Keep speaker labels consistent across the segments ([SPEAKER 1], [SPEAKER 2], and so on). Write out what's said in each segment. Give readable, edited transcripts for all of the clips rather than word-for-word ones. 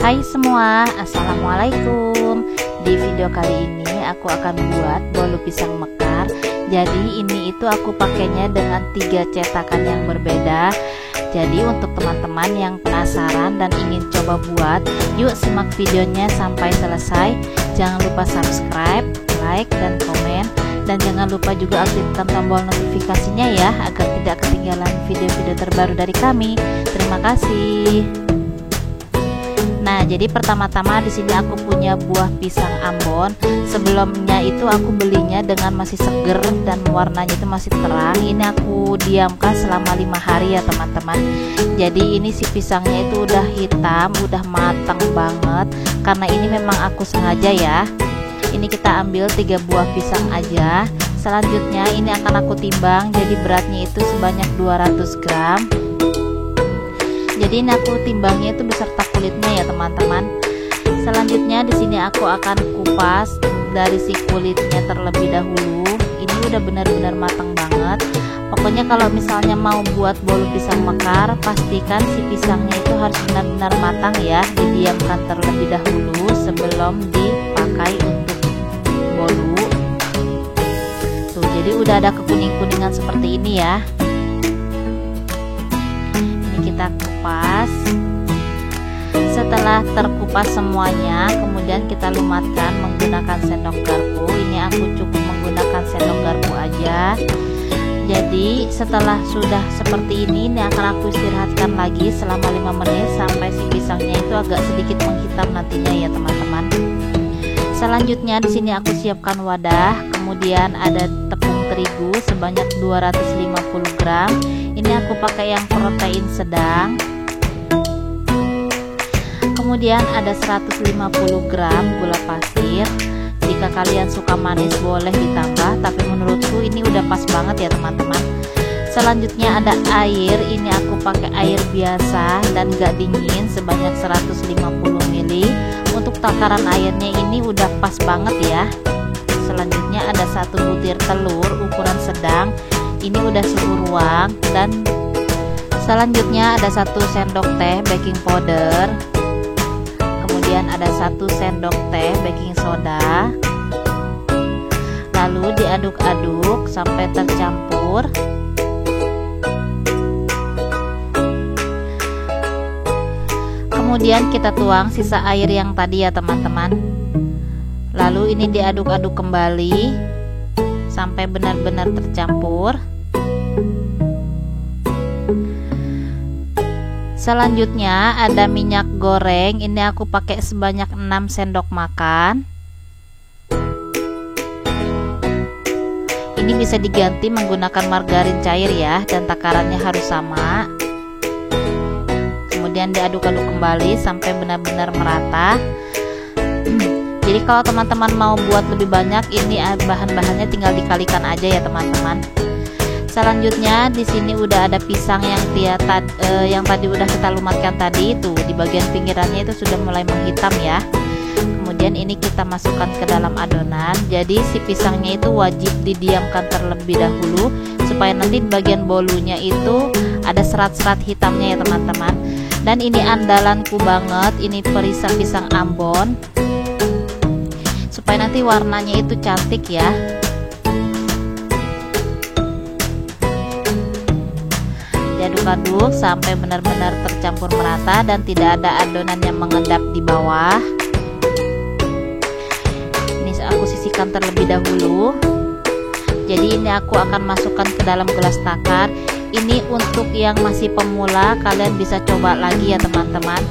[SPEAKER 1] Hai semua, assalamualaikum. Di video kali ini aku akan buat bolu pisang mekar. Jadi ini itu aku pakainya dengan 3 cetakan yang berbeda. Jadi untuk teman-teman yang penasaran dan ingin coba buat, yuk simak videonya sampai selesai. Jangan lupa subscribe, like, dan komen. Dan jangan lupa juga aktifkan tombol notifikasinya ya, agar tidak ketinggalan video-video terbaru dari kami. Terima kasih. Nah, jadi pertama-tama di sini aku punya buah pisang Ambon. Sebelumnya itu aku belinya dengan masih seger dan warnanya itu masih terang. Ini aku diamkan selama 5 hari ya teman-teman. Jadi ini si pisangnya itu udah hitam, udah matang banget. Karena ini memang aku sengaja ya. Ini kita ambil 3 buah pisang aja. Selanjutnya ini akan aku timbang. Jadi beratnya itu sebanyak 200 gram. Jadi ini aku timbangnya itu beserta kulitnya ya teman-teman. Selanjutnya di sini aku akan kupas dari si kulitnya terlebih dahulu. Ini udah benar-benar matang banget. Pokoknya kalau misalnya mau buat bolu pisang mekar, pastikan si pisangnya itu harus benar-benar matang ya. Didiamkan terlebih dahulu sebelum dipakai untuk bolu. Tuh, jadi udah ada kekuning-kuningan seperti ini ya. Kita kupas. Setelah terkupas semuanya, kemudian kita lumatkan menggunakan sendok garpu. Ini aku cukup menggunakan sendok garpu aja. Jadi setelah sudah seperti ini akan aku istirahatkan lagi selama 5 menit sampai si pisangnya itu agak sedikit menghitam nantinya ya teman-teman. Selanjutnya di sini aku siapkan wadah, kemudian ada tepung terigu sebanyak 250 gram. Ini aku pakai yang protein sedang. Kemudian ada 150 gram gula pasir. Jika kalian suka manis boleh ditambah, tapi menurutku ini udah pas banget ya teman-teman. Selanjutnya ada air. Ini aku pakai air biasa dan gak dingin sebanyak 150 ml. Untuk takaran airnya ini udah pas banget ya. Selanjutnya ada 1 butir telur ukuran sedang. Ini udah suhu ruang. Dan selanjutnya ada 1 sendok teh baking powder. Kemudian ada 1 sendok teh baking soda. Lalu diaduk-aduk sampai tercampur. Kemudian kita tuang sisa air yang tadi ya teman-teman. Lalu ini diaduk-aduk kembali sampai benar-benar tercampur. Selanjutnya ada minyak goreng. Ini aku pakai sebanyak 6 sendok makan. Ini bisa diganti menggunakan margarin cair ya, dan takarannya harus sama. Kemudian diaduk-aduk kembali sampai benar-benar merata. Jadi kalau teman-teman mau buat lebih banyak, ini bahan-bahannya tinggal dikalikan aja ya teman-teman. Selanjutnya di sini udah ada pisang yang tadi udah kita lumatkan tadi. Itu di bagian pinggirannya itu sudah mulai menghitam ya. Kemudian ini kita masukkan ke dalam adonan. Jadi si pisangnya itu wajib didiamkan terlebih dahulu supaya nanti di bagian bolunya itu ada serat-serat hitamnya ya teman-teman. Dan ini andalanku banget, ini perisa pisang Ambon, supaya nanti warnanya itu cantik ya. Diaduk-aduk sampai benar-benar tercampur merata dan tidak ada adonan yang mengendap di bawah. Ini aku sisihkan terlebih dahulu. Jadi ini aku akan masukkan ke dalam gelas takar. Ini untuk yang masih pemula, kalian bisa coba lagi ya teman-teman.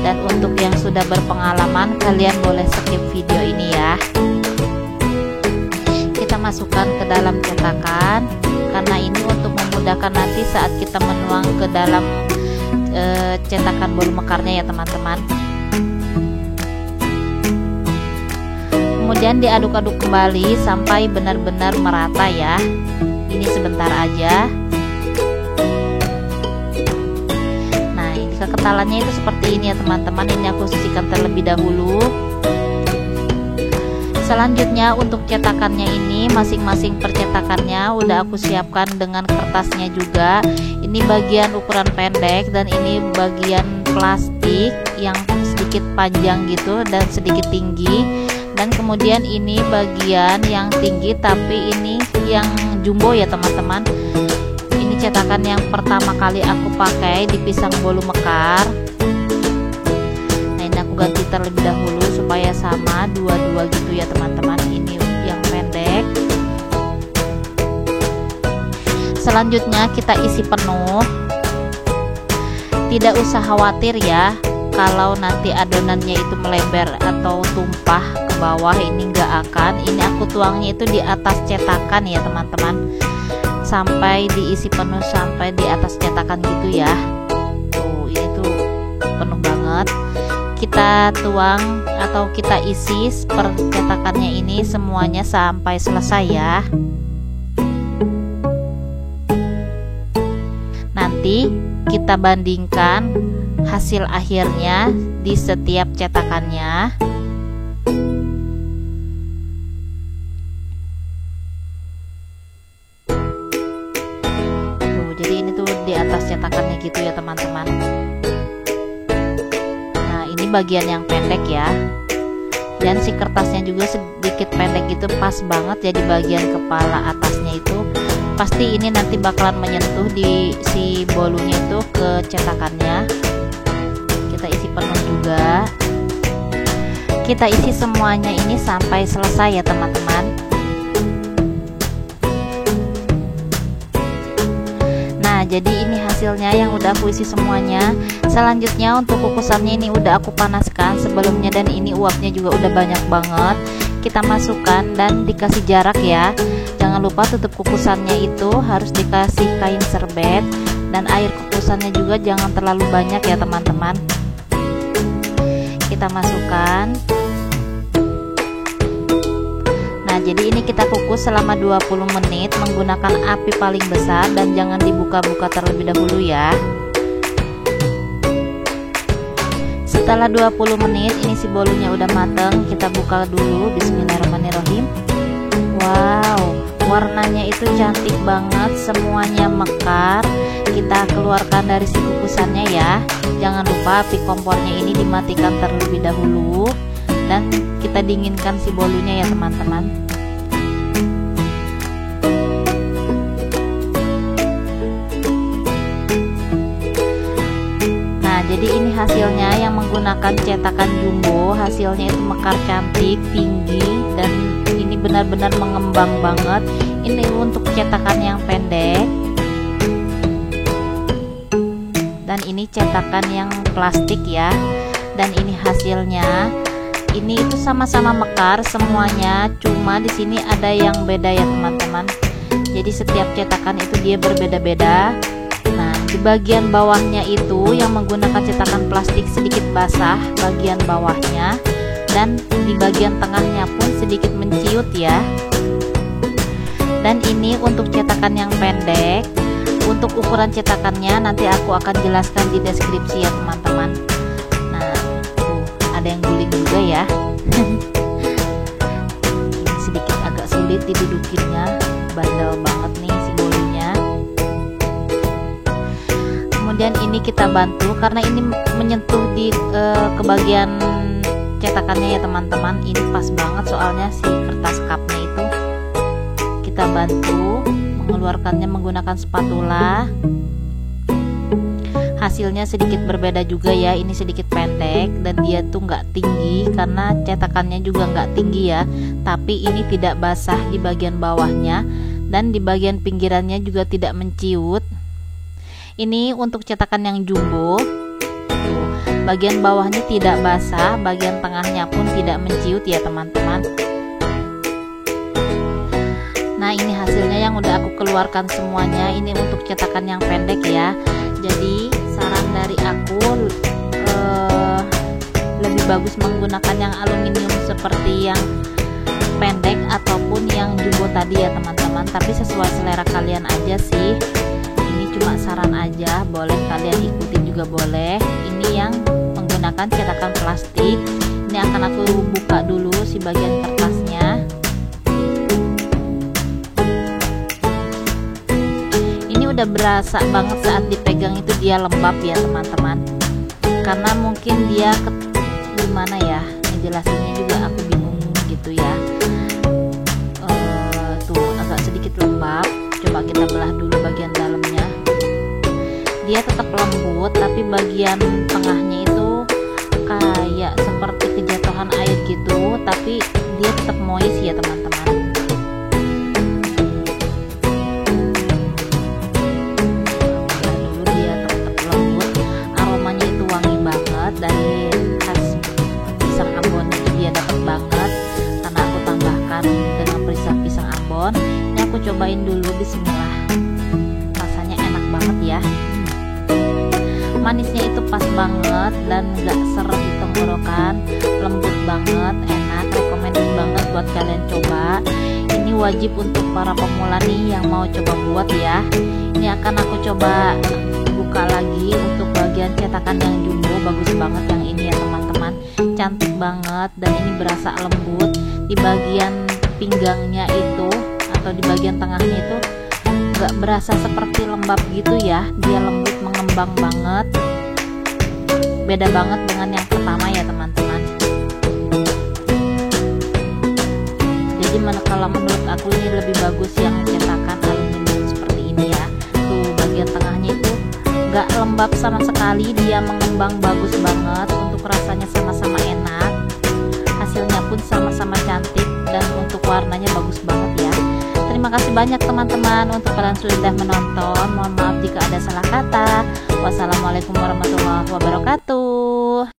[SPEAKER 1] Dan untuk yang sudah berpengalaman, kalian boleh skip video ini ya. Kita masukkan ke dalam cetakan, karena ini untuk memudahkan nanti saat kita menuang ke dalam cetakan bolu mekarnya ya teman-teman. Kemudian diaduk-aduk kembali sampai benar-benar merata ya. Ini sebentar aja. Nah, ini kekentalannya itu seperti ini ya teman-teman. Ini aku sisihkan terlebih dahulu. Selanjutnya untuk cetakannya ini masing-masing percetakannya udah aku siapkan dengan kertasnya juga. Ini bagian ukuran pendek dan ini bagian plastik yang sedikit sedikit panjang gitu dan sedikit tinggi. Dan kemudian ini bagian yang tinggi tapi ini yang jumbo ya teman-teman. Ini cetakan yang pertama kali aku pakai di pisang bolu mekar. Nah ini aku ganti terlebih dahulu supaya sama dua-dua gitu ya teman-teman. Ini yang pendek. Selanjutnya kita isi penuh. Tidak usah khawatir ya kalau nanti adonannya itu melebar atau tumpah ke bawah, ini enggak akan. Ini aku tuangnya itu di atas cetakan ya teman-teman, sampai diisi penuh sampai di atas cetakan gitu ya. Tuh ini tuh penuh banget. Kita tuang atau kita isi per cetakannya ini semuanya sampai selesai ya. Nanti kita bandingkan hasil akhirnya di setiap cetakannya. Tuh, jadi ini tuh di atas cetakannya gitu ya teman-teman. Nah ini bagian yang pendek ya, dan si kertasnya juga sedikit pendek gitu, pas banget ya di bagian kepala atasnya itu. Pasti ini nanti bakalan menyentuh di si bolunya itu ke cetakannya. Kita isi penuh juga. Kita isi semuanya ini sampai selesai ya teman-teman. Nah jadi ini hasilnya yang udah aku isi semuanya. Selanjutnya untuk kukusannya ini udah aku panaskan sebelumnya, dan ini uapnya juga udah banyak banget. Kita masukkan dan dikasih jarak ya. Jangan lupa tutup kukusannya itu harus dikasih kain serbet, dan air kukusannya juga jangan terlalu banyak ya teman-teman. Kita masukkan. Nah jadi ini kita kukus selama 20 menit menggunakan api paling besar, dan jangan dibuka-buka terlebih dahulu ya. Setelah 20 menit ini si bolunya udah mateng. Kita buka dulu. Bismillahirrahmanirrahim. Wow, warnanya itu cantik banget, semuanya mekar. Kita keluarkan dari si kukusannya ya. Jangan lupa api kompornya ini dimatikan terlebih dahulu, dan kita dinginkan si bolunya ya teman-teman. Nah jadi ini hasilnya yang menggunakan cetakan jumbo. Hasilnya itu mekar cantik, tinggi, dan ini benar-benar mengembang banget. Ini untuk cetakan yang pendek, dan ini cetakan yang plastik ya. Dan ini hasilnya. Ini itu sama-sama mekar semuanya, cuma di sini ada yang beda ya teman-teman. Jadi setiap cetakan itu dia berbeda-beda. Nah di bagian bawahnya itu yang menggunakan cetakan plastik sedikit basah bagian bawahnya, dan di bagian tengahnya pun sedikit menciut ya. Dan ini untuk cetakan yang pendek. Untuk ukuran cetakannya nanti aku akan jelaskan di deskripsi ya teman-teman. Nah tuh ada yang guling juga ya. Ini sedikit agak sulit didudukinnya, bandel banget nih si bolunya. Kemudian ini kita bantu karena ini menyentuh di ke bagian cetakannya ya teman-teman. Ini pas banget soalnya si kertas cupnya itu. Kita bantu mengeluarkannya menggunakan spatula. Hasilnya sedikit berbeda juga ya. Ini sedikit pendek dan dia tuh nggak tinggi karena cetakannya juga nggak tinggi ya. Tapi ini tidak basah di bagian bawahnya, dan di bagian pinggirannya juga tidak menciut. Ini untuk cetakan yang jumbo. Tuh, bagian bawahnya tidak basah, bagian tengahnya pun tidak menciut ya teman-teman. Nah ini hasilnya yang udah aku keluarkan semuanya. Ini untuk cetakan yang pendek ya. Jadi saran dari aku lebih bagus menggunakan yang aluminium seperti yang pendek ataupun yang jumbo tadi ya teman-teman. Tapi sesuai selera kalian aja sih. Ini cuma saran aja, boleh kalian ikutin juga boleh. Ini yang menggunakan cetakan plastik. Ini akan aku buka dulu si bagian kertasnya. Udah berasa banget saat dipegang itu dia lembab ya teman-teman, karena mungkin dia gimana ya ngejelasinnya juga aku bingung gitu ya. Tuh agak sedikit lembab. Coba kita belah dulu bagian dalamnya. Dia tetap lembut, tapi bagian tengahnya itu kayak seperti kejatuhan air gitu, tapi dia tetap moist ya teman-teman. Dulu dia tetap lembut, aromanya itu wangi banget, dari khas pisang Ambon itu dia dapat banget karena aku tambahkan dengan perisa pisang Ambon. Ini aku cobain dulu, bismillah. Rasanya enak banget ya. Manisnya itu pas banget dan gak seret di tenggorokan, lembut banget, enak, recommended banget buat kalian coba. Ini wajib untuk para pemula nih yang mau coba buat ya. Ini akan aku coba buka lagi untuk bagian cetakan yang jumbo, bagus banget yang ini ya teman-teman, cantik banget dan ini berasa lembut. Di bagian pinggangnya itu atau di bagian tengahnya itu gak berasa seperti lembab gitu ya, dia lembut mengembang banget, beda banget dengan yang pertama ya teman-teman. Jadi kalau menurut aku ini lebih bagus yang cetakan aluminium seperti ini ya. Tuh bagian tengahnya itu gak lembab sama sekali, dia mengembang bagus banget, untuk rasanya sama-sama enak, hasilnya pun sama-sama cantik dan untuk warnanya bagus banget ya. Terima kasih banyak teman-teman untuk kalian sudah menonton. Mohon maaf jika ada salah kata. Wassalamualaikum warahmatullahi wabarakatuh.